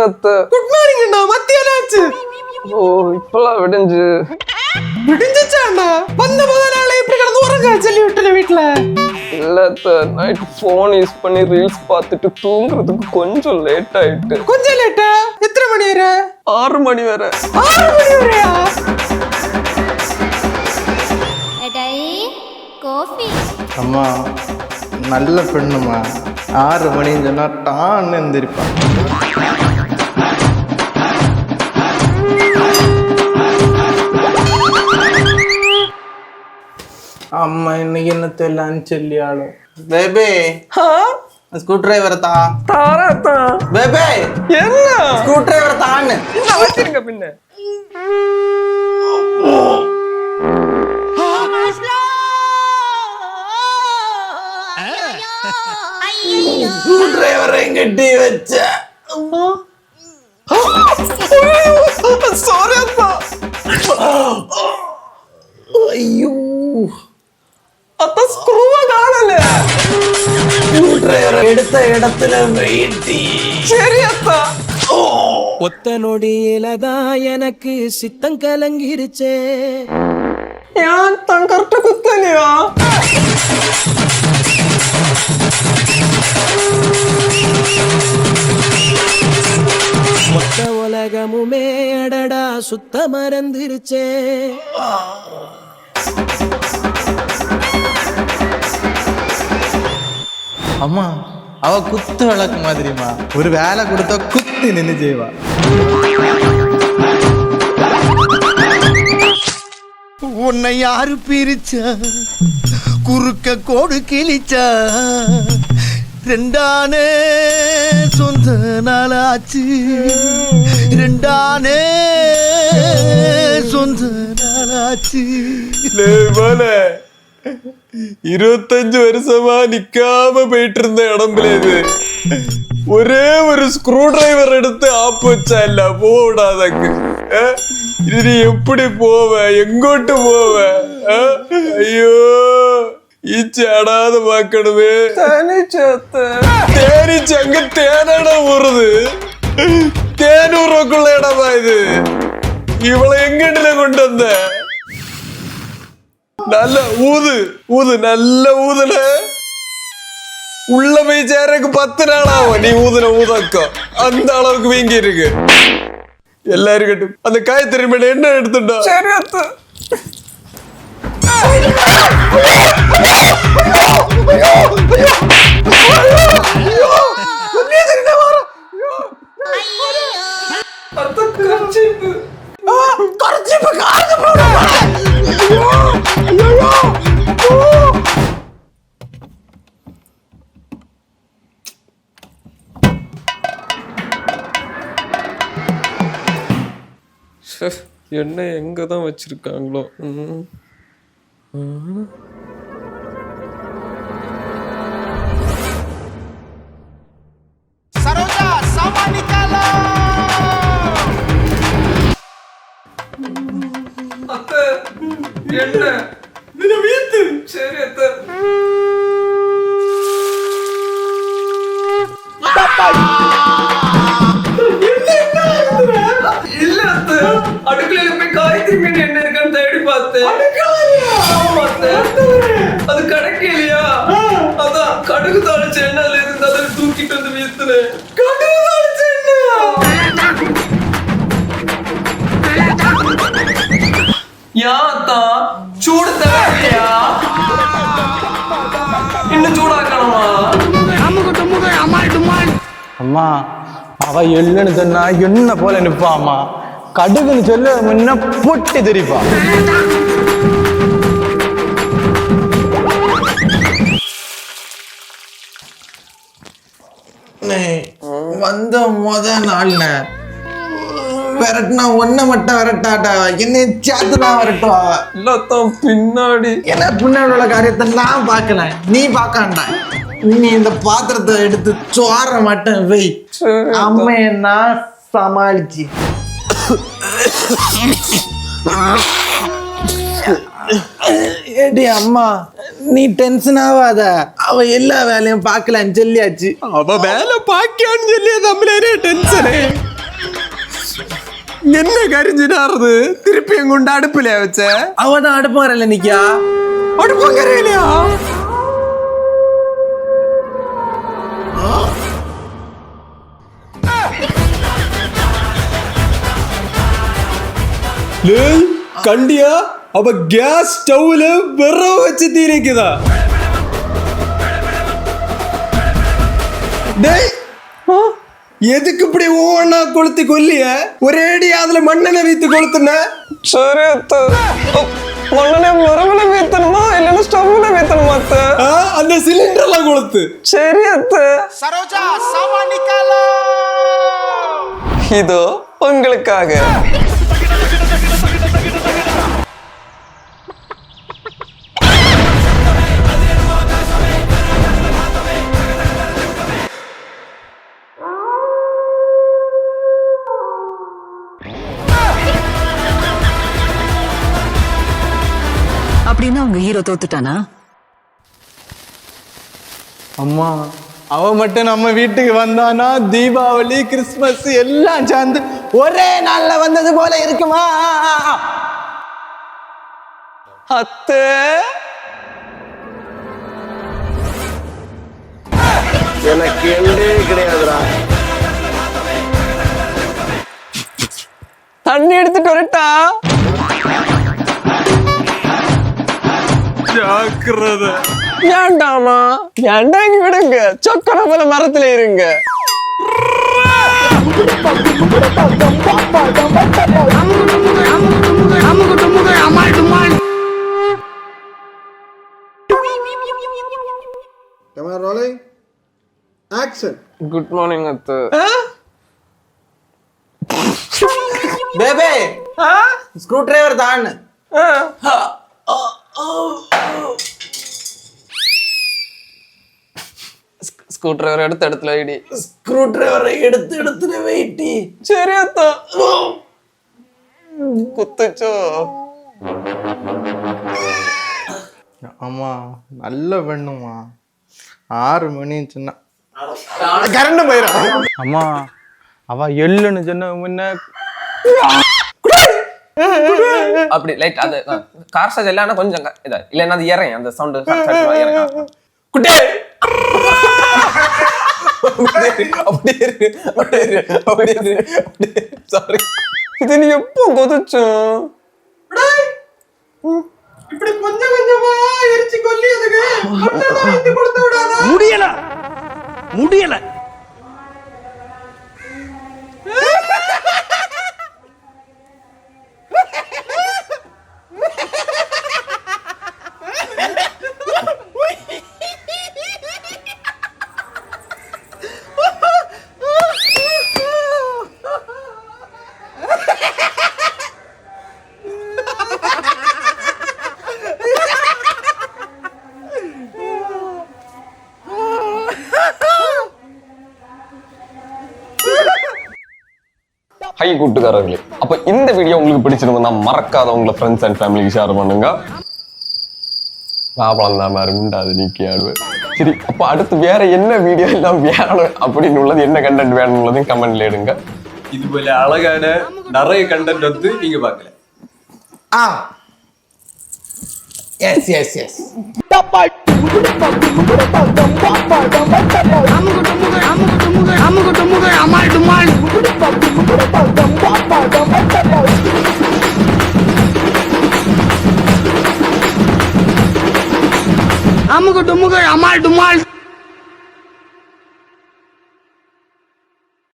Morning அத்தை. Good morning அண்ணா. மத்தியானம் ஆச்சு. ஓ இப்பெல்லாம் விடிஞ்சு விடிஞ்சிச்சாண்ணா? வந்த முதல் நாளே இப்படி கிடந்து உறங்க சொல்லி விட்டுல வீட்டுல. இல்ல அத்தை, நைட் போன் யூஸ் பண்ணி ரீல்ஸ் பார்த்துட்டு தூங்குறதுக்கு கொஞ்சம் லேட் ஆயிட்டு. கொஞ்சம் லேட்டா? எத்தனை மணி வரை? 6 மணி வரை. 6 மணி வரையா? அம்மா நல்ல பெண்ணுமா. 6 மணின்னு சொன்னா டான்னு எந்திரிப்பான். அம்மா இன்னைக்கு என்ன தெரியலன்னு சொல்லி ஆளும். பேபே ஸ்க்ரூ டிரைவர் தாராத்தா. பேபே என்ன ஸ்க்ரூ டிரைவர் தான்னு வச்சிருங்க பின்ன. ஸ்க்ரூ டிரைவரை கட்டி வச்ச. சாரி அப்பா. ஐயோ அத்தா ஸ்க்ரூவ காணல. ஸ்க்ரூ டிரைவர் எடுத்த இடத்துல வெயிட்டி. சரி அத்தா. ஒத்த நொடியிலதான் எனக்கு சித்தம் கலங்கிருச்சே. ஏன் தான் கரெக்டா குத்தலையா? மொத்த உலகமுமே அடடா சுத்த மறந்துருச்சே. அம்மா அவ குத்து விளக்கு மாதிரிமா. ஒரு வேலை கொடுத்தா குத்தி நின்று செய்வா. உன்னை யாரு பிரிச்சா? குறுக்க கோடு கிழிச்சா? ரெண்டானே சொந்த நாளாச்சு. ரெண்டானே சொந்த நாளாச்சு. 25 வருஷமா நிக்காம போயிட்டு இருந்த இடம்புல இது. ஒரே ஒரு ஸ்க்ரூ டிரைவர் எடுத்து ஆப்பு வச்சா இல்ல போடாதக்கு. இது நீ எப்படி போவ? எங்கோட்டு போவ? ஐயோ ஈச்சி அடாத பாக்கணுமே. தேனிச்சு அங்க தேனட ஊறுது. தேனூருக்குள்ள இடமா இது? இவளை எங்கடில கொண்டு வந்த? நல்ல ஊது ஊது, நல்ல ஊதுல உள்ள போய் சேரக்கு 10 நாள் ஆகும். நீ ஊதுன ஊதக்கம் அந்த அளவுக்கு வீங்கி இருக்கு. எல்லாரும் கட்டும் அந்த காய் திரும்ப என்ன எடுத்துட்டா. சரி அத்து. என்ன எங்கதான் வச்சிருக்காங்களோ. சரோஜா சாமானிகாலா. அத்தை என்ன நீ வீட்டு. சரி அத்தை. இல்ல அத்தை, அடுக்கலையில போய் காய்கறி மீன் என்ன இருக்கான்னு தேடி பார்த்தேன். அது கிடைக்கலையா? அதான் கடுகு தாளிச்ச எண்ணெயில இருந்து அதை தூக்கிட்டு வந்து வீசுனேன். கடுகு தாளிச்ச எண்ணெயா? யாத்தா சூடு தேவையா? இன்னும் சூடாக்கணுமா? அம்மா அவ எள்ளுன்னு சொன்னா என்ன போல நிப்பாமா. கடுகுன்னு சொல்ல முன்ன பொட்டி தெரிப்பா. வந்த நாள்ல விரட்டினா ஒன்ன மட்டும் விரட்டாட்டா, என்னை சேர்த்துதான் விரட்டுவா. இல்லத்தான் பின்னாடி என்ன பின்னாடி உள்ள காரியத்தை நான் பார்க்கல, நீ பார்க்காண்டா. நீ இந்த பாத்திரத்தை எடுத்து சோற மட்டும் வை. அம்மைய நான் சமாளிச்சு. ஏடி அம்மா நீ டென்ஷன் ஆகாத. அவ எல்லா வேலையும் பார்க்கலான்னு சொல்லியாச்சு. அவ வேலை பாக்கியான்னு சொல்லி நம்மளே டென்ஷனு. என்ன കരിஞ்சிനാർന്ന് திருப்பியும் கொண்டு அடுப்புல வச்ச அவதான் அடுப்பு வரல நிக்கா. அடுப்பும் கரையிலையா? லேய் கண்டியா அவ கேஸ் ஸ்டவ்ல விறகு வச்சு தீரிக்குதா? டேய் எதுக்கு இப்படி ஒவ்வொன்னா கொளுத்தி கொல்லிய? ஒரேடி அதுல மண்ணெண்ணெய் வீத்து கொளுத்துன. சரி அத்தை. மண்ணெண்ணெய் விறகுல வீத்தணுமா இல்லைன்னா ஸ்டவ்ல வீத்தணுமா அத்தை? அந்த சிலிண்டர்லாம் கொளுத்து. சரி அத்தை. சரோஜா சமாளிக்கலா. இதோ உங்களுக்காக. அப்படின்னா உங்க ஹீரோ தோத்துட்டானா? அம்மா அவ மட்டும் நம்ம வீட்டுக்கு வந்தானா தீபாவளி கிறிஸ்மஸ் எல்லாம் சேர்ந்து ஒரே நாள்ல வந்தது போல இருக்குமா? அத்தை எனக்கு எண்டே கிடையாதுடா. தண்ணி எடுத்துட்டு வரட்டா? ஜாக்கிரதை. ஏண்டாமா ஏண்டாங்க விடுங்க, சொக்கன போல மரத்துல இருங்க. Camera rolling. Action. Good morning அத்தை. பேபே ஸ்க்ரூ டிரைவர் தான். ஸ்க்ரூ டிரைவர் எடுத்த இடத்துல ஐடி. ஸ்க்ரூ டிரைவரை எடுத்து எடுத்து வெயிட்டி. சரி அத்தை. குத்துச்சோ. ஆமா நல்ல பெண்ணுமா. 6 மணி சொன்னா கரண்ட் போயிடும். அம்மா அவ எள்ளுன்னு சொன்ன முன்ன அப்படி லைட் அது கார் சார்ஜ் இல்லைன்னா கொஞ்சம் இதா இல்லைன்னா அது இறங்க அந்த சவுண்டு குட்டே சாரி. இது நீ எப்போ கொதிச்சோம்? இப்படி கொஞ்சம் கொஞ்சமா எரிச்சு கொல்லியதுக்கு கொடுத்து விடாத. முடியல. ஹை கூட்டுக்காரர்களே, அப்ப இந்த வீடியோ உங்களுக்கு பிடிச்சிருந்தா மறக்காத உங்களை ஃப்ரெண்ட்ஸ் அண்ட் ஃபேமிலிக்கு ஷேர் பண்ணுங்க. பாப்பளம் தான் மாதிரி உண்டாது நீக்கி ஆடுவேன். சரி, அப்ப அடுத்து வேற என்ன வீடியோ எல்லாம் வேணும் அப்படின்னு உள்ளது, என்ன கண்டென்ட் வேணும் உள்ளதையும் கமெண்ட்ல எடுங்க. இது போல அழகான நிறைய கண்டென்ட் வந்து நீங்க பார்க்கல. Yes yes yes. அமுக டுமுக அமால் டுமால்.